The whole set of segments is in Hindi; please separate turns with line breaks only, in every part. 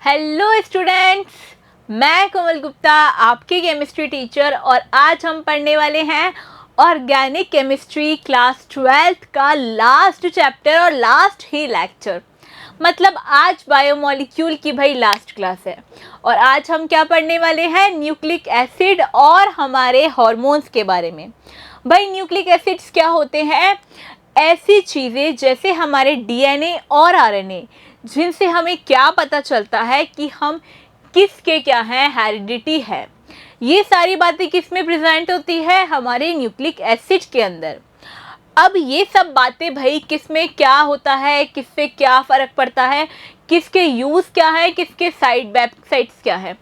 हेलो स्टूडेंट्स, मैं कोमल गुप्ता आपकी केमिस्ट्री टीचर और आज हम पढ़ने वाले हैं ऑर्गेनिक केमिस्ट्री क्लास 12th का लास्ट चैप्टर और लास्ट ही लेक्चर। मतलब आज बायोमोलिक्यूल की भाई लास्ट क्लास है और आज हम क्या पढ़ने वाले हैं, न्यूक्लिक एसिड और हमारे हार्मोन्स के बारे में। भाई न्यूक्लिक एसिड्स क्या होते हैं? ऐसी चीज़ें जैसे हमारे डीएनए और आरएनए जिनसे हमें क्या पता चलता है कि हम किसके क्या हैं, हेरिडिटी है। ये सारी बातें किस में प्रेजेंट होती है? हमारे न्यूक्लिक एसिड के अंदर। अब ये सब बातें भाई किस में क्या होता है, किससे क्या फ़र्क पड़ता है, किसके यूज़ क्या है, किसके साइड साइड्स क्या है,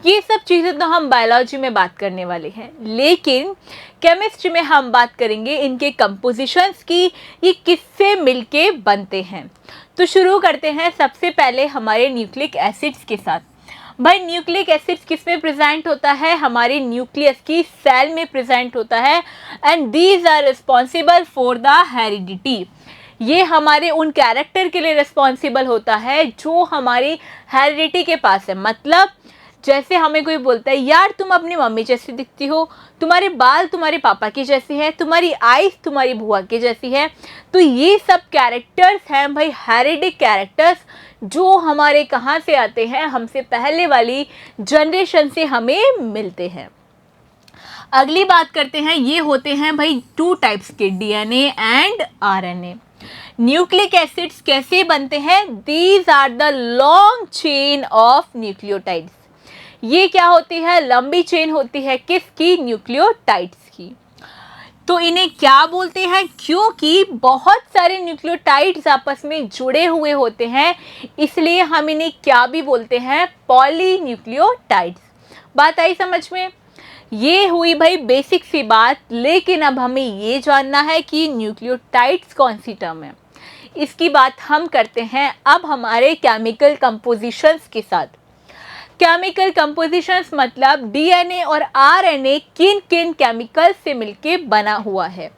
ये सब चीज़ें तो हम बायोलॉजी में बात करने वाले हैं। लेकिन केमिस्ट्री में हम बात करेंगे इनके कंपोजिशंस की, ये किससे मिलके बनते हैं। तो शुरू करते हैं सबसे पहले हमारे न्यूक्लिक एसिड्स के साथ। भाई न्यूक्लिक एसिड्स किस में प्रेजेंट होता है? हमारे न्यूक्लियस की सेल में प्रेजेंट होता है and these are responsible for the heredity. ये हमारे उन कैरेक्टर के लिए रिस्पॉन्सिबल होता है जो हमारी हेरिडिटी के पास है। मतलब जैसे हमें कोई बोलता है यार तुम अपनी मम्मी जैसी दिखती हो, तुम्हारे बाल तुम्हारे पापा की जैसी है, तुम्हारी आईज तुम्हारी बुआ की जैसी है, तो ये सब कैरेक्टर्स हैं भाई, हेरिडिक कैरेक्टर्स जो हमारे कहाँ से आते हैं, हमसे पहले वाली जनरेशन से हमें मिलते हैं। अगली बात करते हैं, ये होते हैं भाई टू टाइप्स के, DNA and RNA. Nucleic acids कैसे बनते हैं? These are the long chain of nucleotides. ये क्या होती है? लंबी चेन होती है किसकी? न्यूक्लियोटाइड्स की। तो इन्हें क्या बोलते हैं? क्योंकि बहुत सारे न्यूक्लियोटाइड्स आपस में जुड़े हुए होते हैं, इसलिए हम इन्हें क्या भी बोलते हैं? पॉलीन्यूक्लियोटाइड्स। बात आई समझ में? ये हुई भाई बेसिक सी बात। लेकिन अब हमें ये जानना है कि न्यूक्लियोटाइड्स कौन सी टर्म है। इसकी बात हम करते हैं अब हमारे केमिकल कंपोजिशंस के साथ। केमिकल कंपोजिशंस मतलब डीएनए और आरएनए किन किन केमिकल से मिलके बना हुआ है।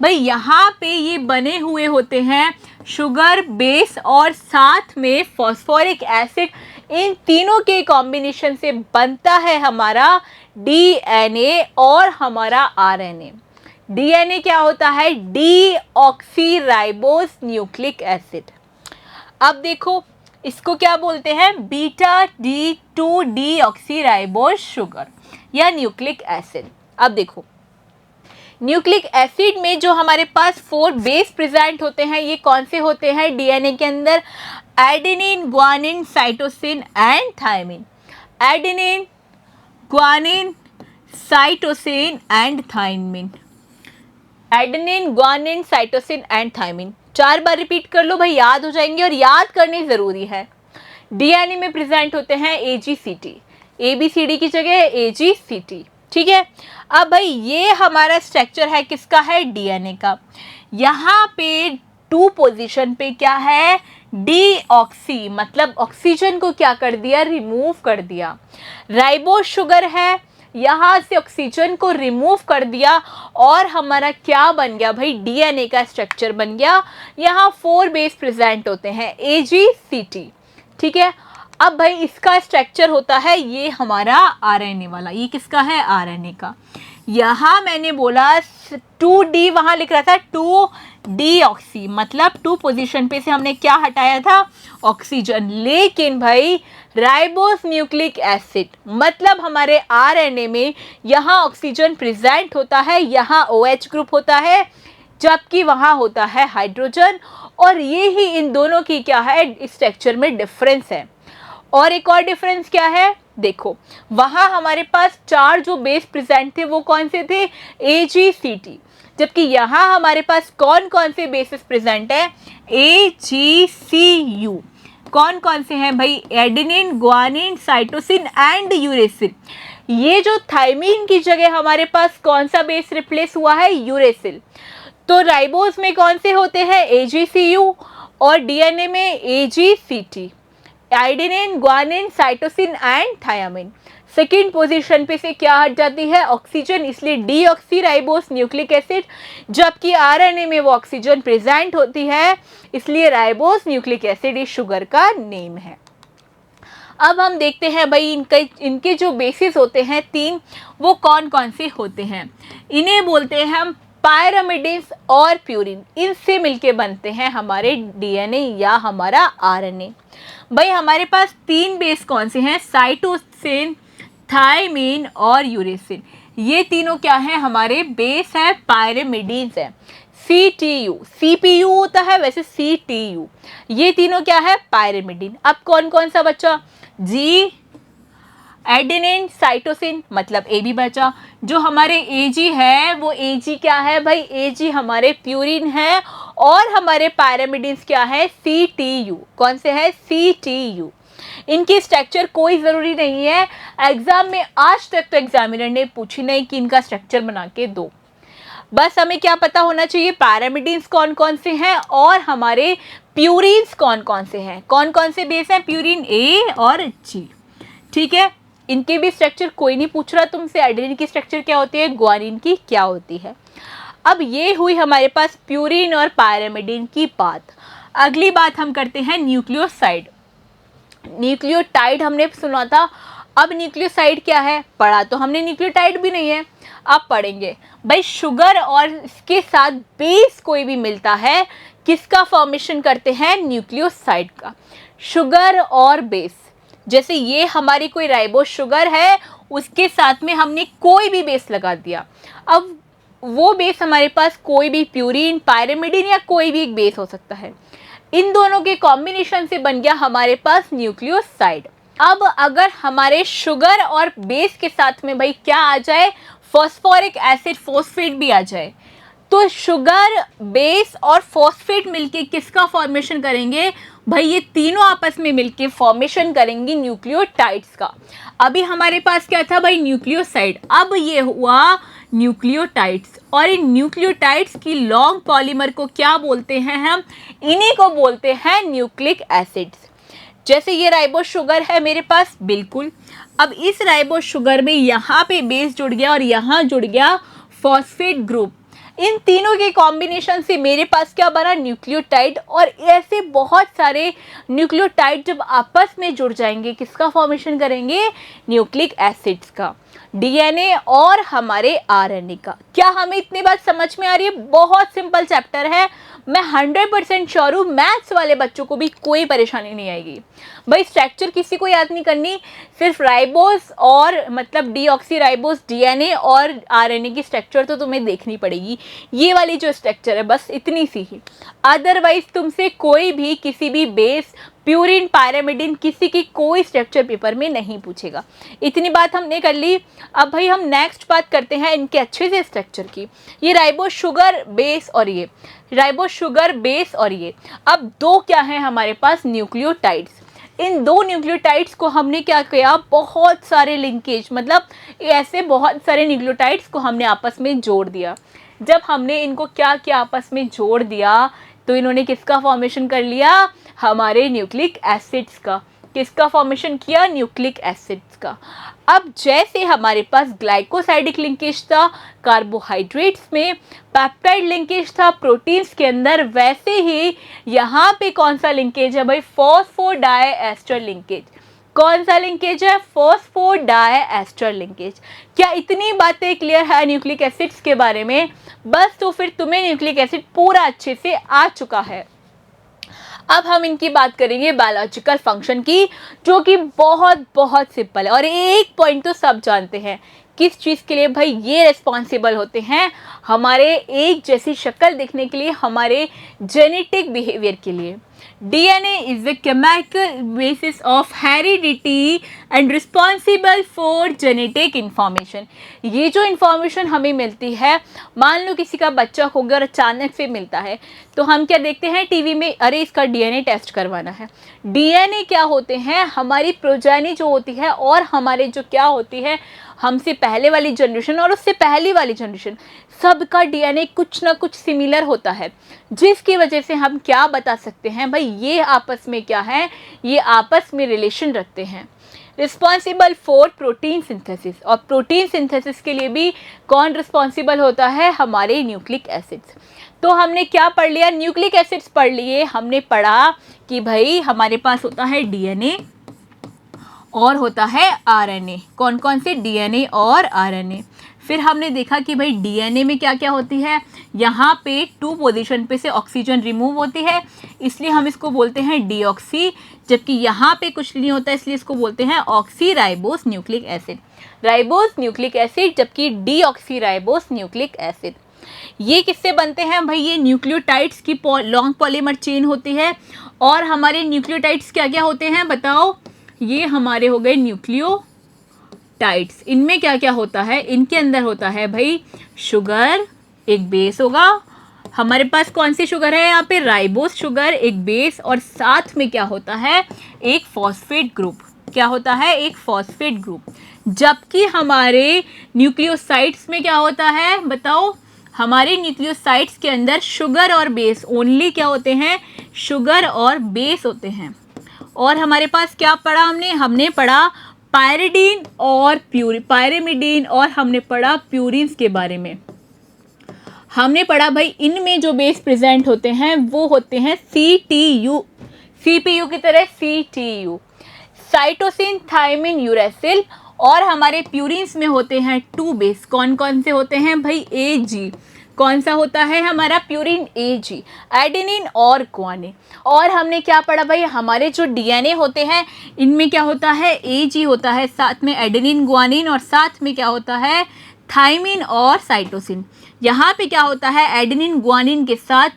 भाई यहाँ पे ये बने हुए होते हैं शुगर बेस और साथ में फॉस्फोरिक एसिड। इन तीनों के कॉम्बिनेशन से बनता है हमारा डीएनए और हमारा आरएनए। डीएनए क्या होता है? Deoxyribose nucleic acid. अब देखो इसको क्या बोलते हैं? बीटा डी 2 डीऑक्सीराइबोस शुगर या न्यूक्लिक एसिड। अब देखो न्यूक्लिक एसिड में जो हमारे पास 4 बेस प्रेजेंट होते हैं, ये कौन से होते हैं डीएनए के अंदर? Adenine, guanine, cytosine and thiamine. Adenine, guanine, cytosine and thiamine. Adenine, guanine, cytosine and thiamine. 4 bar repeat कर लो भाई, याद हो जाएंगे और याद करनी ज़रूरी है। डीएनए में प्रेजेंट होते हैं एजीसीटी, एबीसीडी की जगह एजीसीटी। ठीक है। अब भाई ये हमारा स्ट्रक्चर है किसका है? डीएनए का। यहाँ पे 2 पोजीशन पे क्या है? डीऑक्सी, मतलब ऑक्सीजन को क्या कर दिया? रिमूव कर दिया। राइबोस शुगर है, यहाँ से ऑक्सीजन को रिमूव कर दिया और हमारा क्या बन गया भाई? डीएनए का स्ट्रक्चर बन गया। यहाँ 4 बेस प्रेजेंट होते हैं एजीसीटी। ठीक है। अब भाई इसका स्ट्रक्चर होता है ये हमारा आरएनए वाला। ये किसका है? आरएनए का। यहाँ मैंने बोला 2D, वहाँ लिख रहा था 2डीऑक्सी, मतलब 2 पोजीशन पे से हमने क्या हटाया था? ऑक्सीजन। लेकिन भाई राइबोस न्यूक्लिक एसिड मतलब हमारे आरएनए में यहाँ ऑक्सीजन प्रेजेंट होता है, यहाँ OH ग्रुप होता है, जबकि वहाँ होता है हाइड्रोजन। और ये ही इन दोनों की क्या है? इस स्ट्रक्चर में डिफरेंस है। और एक और डिफरेंस क्या है? देखो वहाँ हमारे पास 4 जो बेस प्रेजेंट थे वो कौन से थे? एजीसीटी। जबकि यहाँ हमारे पास कौन कौन से बेसिस प्रेजेंट है? एजीसीयू। कौन कौन से हैं भाई? Adenine, guanine, cytosine and uracil. ये जो थायमिन की जगह हमारे पास कौन सा बेस रिप्लेस हुआ है? यूरेसिल। तो राइबोस में कौन से होते हैं? एजीसीयू और डीएनए में AGCT. Adenine, guanine, cytosine and thymine. Second position पे से क्या हट जाती है? ऑक्सीजन, इसलिए डीऑक्सीराइबोस न्यूक्लिक एसिड। जबकि आरएनए में वो ऑक्सीजन प्रेजेंट होती है, इसलिए राइबोस न्यूक्लिक एसिड इस शुगर का नेम है। अब हम देखते हैं भाई इनके जो बेसिस होते हैं 3, वो कौन कौन से होते हैं। इन्हें बोलते हैं हम पायरामिडिन्स और प्यूरिन। इनसे मिलके बनते हैं हमारे डीएनए या हमारा आरएनए। भाई हमारे पास 3 बेस कौन से हैं, साइटोसिन, थायमीन और यूरेसिन। ये तीनों क्या है, हमारे बेस है, पायरामिडिन्स है। CTU, CPU होता है वैसे CTU, ये तीनों क्या है, पायरामिडिन। अब कौन कौन सा बचा, जी एडेनिन, साइटोसिन, मतलब AB बचा। जो हमारे AG है वो AG क्या है भाई, AG हमारे प्यूरिन है। और हमारे पायरामिडिन्स क्या है, CTU। कौन से है, CTU। इनकी स्ट्रक्चर कोई ज़रूरी नहीं है, एग्जाम में आज तक तो एग्जामिनर ने पूछी नहीं कि इनका स्ट्रक्चर बना के दो। बस हमें क्या पता होना चाहिए, पैरामिडिन्स कौन कौन से हैं और हमारे प्यूरिन्स कौन कौन से हैं। कौन कौन से बेस हैं, प्यूरिन A और G। ठीक है, इनके भी स्ट्रक्चर कोई नहीं पूछ रहा तुमसे, एडेनिन की स्ट्रक्चर क्या होती है, ग्वानिन की क्या होती है। अब ये हुई हमारे पास प्यूरिन और पैरामिडिन की बात। अगली बात हम करते हैं न्यूक्लियोसाइड। न्यूक्लियोटाइड हमने सुना था, अब न्यूक्लियोसाइड क्या है, पढ़ा तो हमने न्यूक्लियोटाइड भी नहीं है, अब पढ़ेंगे। भाई शुगर और इसके साथ बेस कोई भी मिलता है, किसका फॉर्मेशन करते हैं, न्यूक्लियोसाइड का। शुगर और बेस, जैसे ये हमारी कोई राइबोस शुगर है, उसके साथ में हमने कोई भी बेस लगा दिया। अब वो बेस हमारे पास कोई भी प्यूरिन, पायरामिडिन या कोई भी एक बेस हो सकता है, इन दोनों के कॉम्बिनेशन से बन गया हमारे पास न्यूक्लियोसाइड। अब अगर हमारे शुगर और बेस के साथ में भाई क्या आ जाए, फॉस्फोरिक एसिड, फॉस्फेट भी आ जाए, तो शुगर, बेस और फॉस्फेट मिलके किसका फॉर्मेशन करेंगे भाई, ये तीनों आपस में मिलके फॉर्मेशन करेंगे न्यूक्लियोटाइड्स का। अभी हमारे पास क्या था भाई, न्यूक्लियोसाइड, अब ये हुआ न्यूक्लियोटाइड्स। और इन न्यूक्लियोटाइड्स की लॉन्ग पॉलीमर को क्या बोलते हैं हम, इन्हीं को बोलते हैं न्यूक्लिक एसिड्स। जैसे ये राइबोस शुगर है मेरे पास, बिल्कुल, अब इस राइबोस शुगर में यहाँ पे बेस जुड़ गया और यहाँ जुड़ गया फॉस्फेट ग्रुप। इन तीनों के कॉम्बिनेशन से मेरे पास क्या बना, न्यूक्लियोटाइड। और ऐसे बहुत सारे न्यूक्लियोटाइड जब आपस में जुड़ जाएंगे, किसका फॉर्मेशन करेंगे, न्यूक्लिक एसिड्स का, डीएनए और हमारे आरएनए का। क्या हमें इतनी बात समझ में आ रही है, बहुत सिंपल चैप्टर है, मैं 100% श्योर हूँ मैथ्स वाले बच्चों को भी कोई परेशानी नहीं आएगी। भाई स्ट्रक्चर किसी को याद नहीं करनी, सिर्फ राइबोस और मतलब डीऑक्सी राइबोस, डीएनए और आरएनए की स्ट्रक्चर तो तुम्हें देखनी पड़ेगी, ये वाली जो स्ट्रक्चर है बस इतनी सी ही। अदरवाइज तुमसे कोई भी किसी भी बेस, प्यूरिन, पायरामिडिन, किसी की कोई स्ट्रक्चर पेपर में नहीं पूछेगा। इतनी बात हमने कर ली। अब भाई हम नेक्स्ट बात करते हैं इनके अच्छे से स्ट्रक्चर की। ये राइबोस शुगर बेस और ये राइबोस शुगर बेस और ये अब दो क्या है हमारे पास, न्यूक्लियोटाइड्स। इन दो न्यूक्लियोटाइड्स को हमने क्या किया, बहुत सारे लिंकेज, मतलब ऐसे बहुत सारे न्यूक्लियोटाइड्स को हमने आपस में जोड़ दिया। जब हमने इनको क्या किया, आपस में जोड़ दिया, तो इन्होंने किसका फॉर्मेशन कर लिया, हमारे न्यूक्लिक एसिड्स का। किसका फॉर्मेशन किया, न्यूक्लिक एसिड्स का। अब जैसे हमारे पास ग्लाइकोसाइडिक लिंकेज था कार्बोहाइड्रेट्स में, पेप्टाइड लिंकेज था प्रोटीन्स के अंदर, वैसे ही यहाँ पे कौन सा लिंकेज है भाई, फॉस्फोडाइएस्टर लिंकेज। कौन सा लिंकेज है, फॉस्फोडाइएस्टर लिंकेज। क्या इतनी बातें क्लियर है न्यूक्लिक एसिड्स के बारे में, बस तो फिर तुम्हें न्यूक्लिक एसिड पूरा अच्छे से आ चुका है। अब हम इनकी बात करेंगे बायोलॉजिकल फंक्शन की, जो कि बहुत बहुत सिंपल है और एक पॉइंट तो सब जानते हैं, किस चीज़ के लिए भाई, ये रिस्पॉन्सिबल होते हैं हमारे एक जैसी शक्ल देखने के लिए, हमारे जेनेटिक बिहेवियर के लिए। DNA is the chemical basis of heredity and responsible for genetic information। ये जो इन्फॉर्मेशन हमें मिलती है, मान लो किसी का बच्चा हो गया और अचानक से मिलता है, तो हम क्या देखते हैं टीवी में, अरे इसका DNA टेस्ट करवाना है। DNA क्या होते हैं, हमारी प्रोजेनी जो होती है और हमारे जो क्या होती है, हमसे पहले वाली जनरेशन और उससे पहली वाली जनरेशन, सबका DNA कुछ ना कुछ सिमिलर होता है, जिसकी वजह से हम क्या बता सकते हैं भाई, ये आपस में क्या है, ये आपस में रिलेशन रखते हैं। रिस्पॉन्सिबल फॉर प्रोटीन सिंथेसिस, और प्रोटीन सिंथेसिस के लिए भी कौन रिस्पॉन्सिबल होता है, हमारे न्यूक्लिक एसिड्स। तो हमने क्या पढ़ लिया, न्यूक्लिक एसिड्स पढ़ लिए। हमने पढ़ा कि भाई हमारे पास होता है DNA और होता है आरएनए। कौन कौन से? डीएनए और आरएनए। फिर हमने देखा कि भाई डीएनए में क्या क्या होती है, यहाँ पे 2 पोजीशन पे से ऑक्सीजन रिमूव होती है, इसलिए हम इसको बोलते हैं डीऑक्सी, जबकि यहाँ पे कुछ नहीं होता इसलिए इसको बोलते हैं oxy ribose nucleic acid. Ribose nucleic acid जबकि डीऑक्सी राइबोस न्यूक्लिक एसिड। ये किससे बनते हैं भाई? ये न्यूक्लियोटाइड्स की लॉन्ग पॉलीमर चेन होती है। और हमारे न्यूक्लियोटाइड्स क्या क्या होते हैं बताओ? ये हमारे हो गए न्यूक्लियोटाइड्स। इनमें क्या क्या होता है? इनके अंदर होता है भाई शुगर, एक बेस होगा। हमारे पास कौन सी शुगर है यहाँ पे? राइबोस शुगर, एक बेस, और साथ में क्या होता है? एक फॉस्फेट ग्रुप। क्या होता है? एक फॉस्फेट ग्रुप। जबकि हमारे न्यूक्लियोसाइड्स में क्या होता है बताओ? हमारे न्यूक्लियोसाइड्स के अंदर शुगर और बेस ओनली क्या होते हैं? शुगर और बेस होते हैं। और हमारे पास क्या पढ़ा हमने पढ़ा पायरिडीन और पायरिमिडीन, और हमने पढ़ा प्यूरिन्स के बारे में। हमने पढ़ा भाई इनमें जो बेस प्रेजेंट होते हैं वो होते हैं CTU, CPU की तरह CTU, साइटोसिन, थायमिन, यूरेसिल। और हमारे प्यूरिन्स में होते हैं 2 बेस। कौन कौन से होते हैं भाई? AG। कौन सा होता है हमारा प्यूरिन? AG, एडेनिन और ग्वानिन। और हमने क्या पढ़ा भाई? हमारे जो डीएनए होते हैं इनमें क्या होता है? AG होता है, साथ में एडेनिन, ग्वानिन, और साथ में क्या होता है? थायमिन और साइटोसिन। यहाँ पे क्या होता है? एडेनिन ग्वानिन के साथ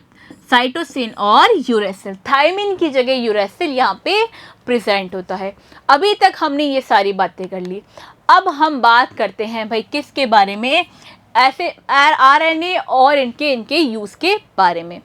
साइटोसिन और यूरेसिल। थायमिन की जगह यूरेसिल यहाँ पे प्रेजेंट होता है। अभी तक हमने ये सारी बातें कर ली। अब हम बात करते हैं भाई किसके बारे में? ऐसे आरएनए और इनके यूज़ के बारे में।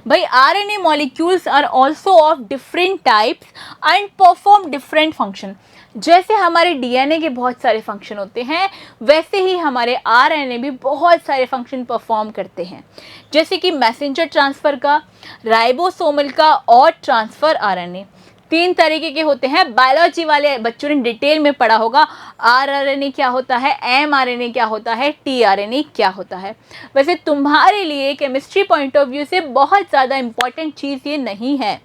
भाई RNA molecules are also of different types and perform different function. जैसे हमारे डीएनए के बहुत सारे फंक्शन होते हैं वैसे ही हमारे आरएनए भी बहुत सारे फंक्शन परफॉर्म करते हैं, जैसे कि मैसेंजर ट्रांसफ़र का, राइबोसोमल का और ट्रांसफ़र आरएनए। 3 तरीके के होते हैं। बायोलॉजी वाले बच्चों ने डिटेल में पढ़ा होगा आरआरएनए क्या होता है, एमआरएनए क्या होता है, टीआरएनए क्या होता है। वैसे तुम्हारे लिए केमिस्ट्री पॉइंट ऑफ व्यू से बहुत ज़्यादा इम्पॉर्टेंट चीज़ ये नहीं है।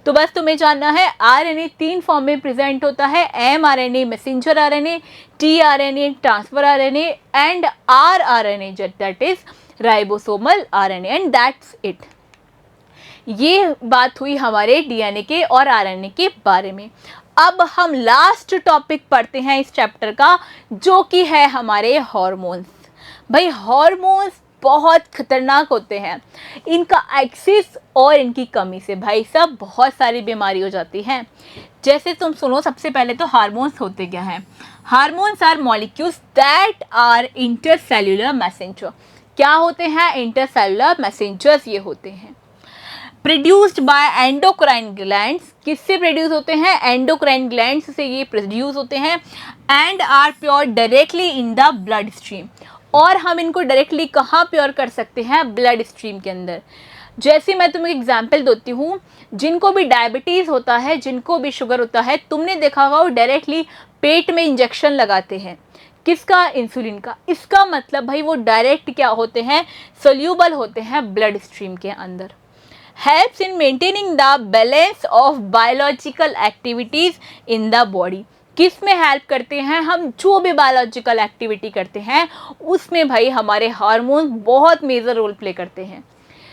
तो बस तुम्हें जानना है आरएनए 3 फॉर्म में प्रेजेंट होता है, mRNA messenger RNA, tRNA transfer RNA and rRNA that is ribosomal RNA and that's it. ये बात हुई हमारे डीएनए के और आरएनए के बारे में। अब हम लास्ट टॉपिक पढ़ते हैं इस चैप्टर का, जो कि है हमारे हार्मोन्स। भाई हार्मोन्स बहुत खतरनाक होते हैं। इनका एक्सेस और इनकी कमी से भाई सब बहुत सारी बीमारी हो जाती हैं। जैसे तुम सुनो, सबसे पहले तो हार्मोन्स होते क्या हैं? Hormones are molecules that are intercellular messenger. क्या होते हैं? इंटरसेल्युलर मैसेंजर्स ये होते हैं। Produced by endocrine glands. किससे प्रोड्यूस होते हैं? एंडोक्राइन ग्लैंड्स से ये प्रोड्यूस होते हैं। And are pure directly in the blood stream. और हम इनको डायरेक्टली कहाँ प्योर कर सकते हैं? ब्लड स्ट्रीम के अंदर। जैसे मैं तुम्हें एग्जांपल देती हूँ, जिनको भी डायबिटीज़ होता है, जिनको भी शुगर होता है, तुमने देखा होगा वो डायरेक्टली पेट में इंजेक्शन लगाते हैं। किसका? इंसुलिन का। इसका मतलब भाई वो डायरेक्ट क्या होते हैं? सोल्यूबल होते हैं ब्लड स्ट्रीम के अंदर। Helps in maintaining the balance of biological activities in the body. किस में हेल्प करते हैं? हम जो भी बायोलॉजिकल एक्टिविटी करते हैं उसमें भाई हमारे हार्मोन्स बहुत मेजर रोल प्ले करते हैं।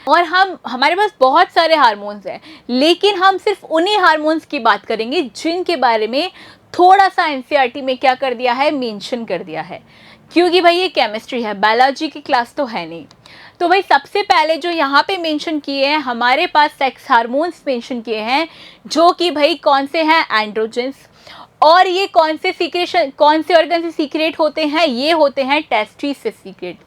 और हमारे पास बहुत सारे हार्मोन्स हैं, लेकिन हम सिर्फ उन्हीं हार्मोन्स की बात करेंगे जिनके बारे में थोड़ा सा एनसीईआरटी में क्या कर दिया है? मेंशन कर दिया है, क्योंकि भाई ये केमिस्ट्री है, बायोलॉजी की क्लास तो है नहीं। तो भाई सबसे पहले जो यहाँ पे मेंशन किए हैं, हमारे पास सेक्स हार्मोन्स मेंशन किए हैं, जो कि भाई कौन से हैं? एंड्रोजेंस। और ये कौन से ऑर्गन से सीक्रेट होते हैं? ये होते हैं टेस्टिस से सीक्रेट।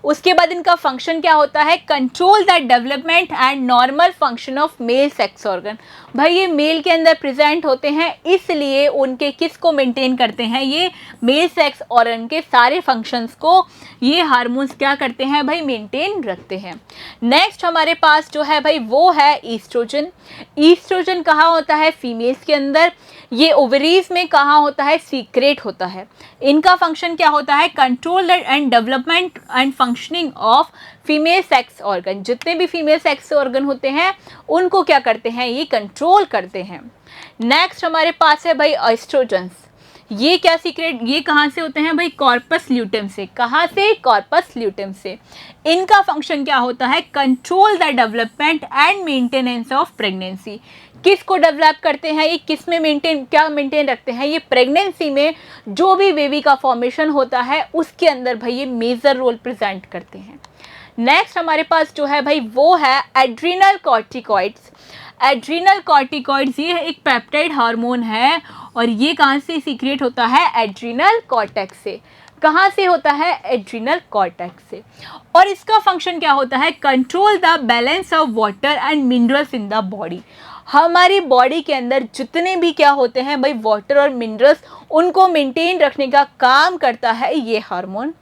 उसके बाद इनका फंक्शन क्या होता है? Control the development and normal function of male sex organ. भाई ये मेल के अंदर प्रेजेंट होते हैं, इसलिए उनके किसको मेंटेन करते हैं? ये मेल सेक्स ऑर्गन के सारे फंक्शंस को ये हार्मोन्स क्या करते हैं भाई? मेंटेन रखते हैं। नेक्स्ट हमारे पास जो है भाई वो है ईस्ट्रोजन। ईस्ट्रोजन कहाँ होता है? फीमेल्स के अंदर। ये ओवरीज में कहाँ होता है? सीक्रेट होता है। इनका फंक्शन क्या होता है? Control and development and functioning of female sex organ. जितने भी फीमेल सेक्स ऑर्गन होते हैं उनको क्या करते हैं? ये कंट्रोल करते हैं। नेक्स्ट हमारे पास है भाई एस्ट्रोजेंस। ये क्या सीक्रेट, ये कहाँ से होते हैं भाई, कॉर्पस ल्यूटेम से। कहाँ से, कॉर्पस ल्यूटेम से। इनका फंक्शन क्या होता है, control the development and maintenance of pregnancy. किसको डेवलप करते हैं ये, किस में मेंटेन रखते हैं ये, प्रेगनेंसी में जो भी बेबी का फॉर्मेशन होता है उसके अंदर भाई ये मेजर रोल प्रेजेंट करते हैं। नेक्स्ट हमारे पास जो है भाई वो है एड्रीनल कॉर्टिकॉइड्स। एड्रीनल कॉर्टिकॉइड्स ये एक पेप्टाइड हार्मोन है और ये कहाँ से सीक्रेट होता है, एड्रीनल कॉर्टेक्स से। कहाँ से होता है, एड्रीनल कॉर्टेक्स से। और इसका फंक्शन क्या होता है, control the balance of water and minerals in the body. हमारी बॉडी के अंदर जितने भी क्या होते हैं भाई, वाटर और मिनरल्स, उनको मेंटेन रखने का काम करता है ये hormone.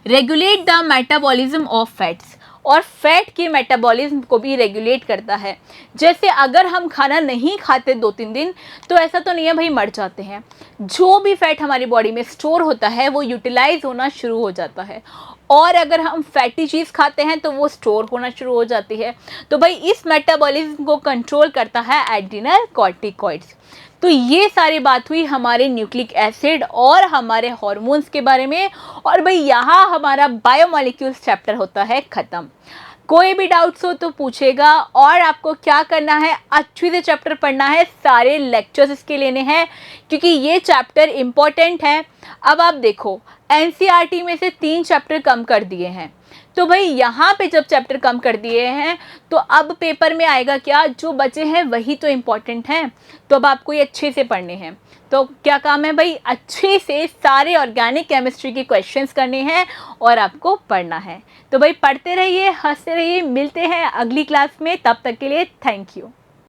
Regulate the metabolism of fats, और फैट के मेटाबॉलिज्म को भी रेगुलेट करता है। जैसे अगर हम खाना नहीं खाते 2-3 दिन तो ऐसा तो नहीं है भाई मर जाते हैं, जो भी फैट हमारी बॉडी में स्टोर होता है वो यूटिलाइज होना शुरू हो जाता है, और अगर हम फैटी चीज़ खाते हैं तो वो स्टोर होना शुरू हो जाती है। तो भाई इस मेटाबॉलिज्म को कंट्रोल करता है एड्रीनल कॉर्टिकॉइड्स। तो ये सारी बात हुई हमारे न्यूक्लिक एसिड और हमारे हार्मोन्स के बारे में। और भाई यहाँ हमारा बायोमोलिक्यूल्स चैप्टर होता है ख़त्म। कोई भी डाउट्स हो तो पूछेगा, और आपको क्या करना है, अच्छे से चैप्टर पढ़ना है, सारे लेक्चर्स इसके लेने हैं क्योंकि ये चैप्टर इम्पॉर्टेंट है। अब आप देखो एनसीईआरटी में से 3 चैप्टर कम कर दिए हैं, तो भाई यहाँ पे जब चैप्टर कम कर दिए हैं तो अब पेपर में आएगा क्या, जो बचे हैं वही तो इम्पॉर्टेंट हैं। तो अब आपको ये अच्छे से पढ़ने हैं। तो क्या काम है भाई, अच्छे से सारे ऑर्गेनिक केमिस्ट्री के क्वेश्चंस करने हैं और आपको पढ़ना है। तो भाई पढ़ते रहिए, हंसते रहिए, मिलते हैं अगली क्लास में, तब तक के लिए थैंक यू।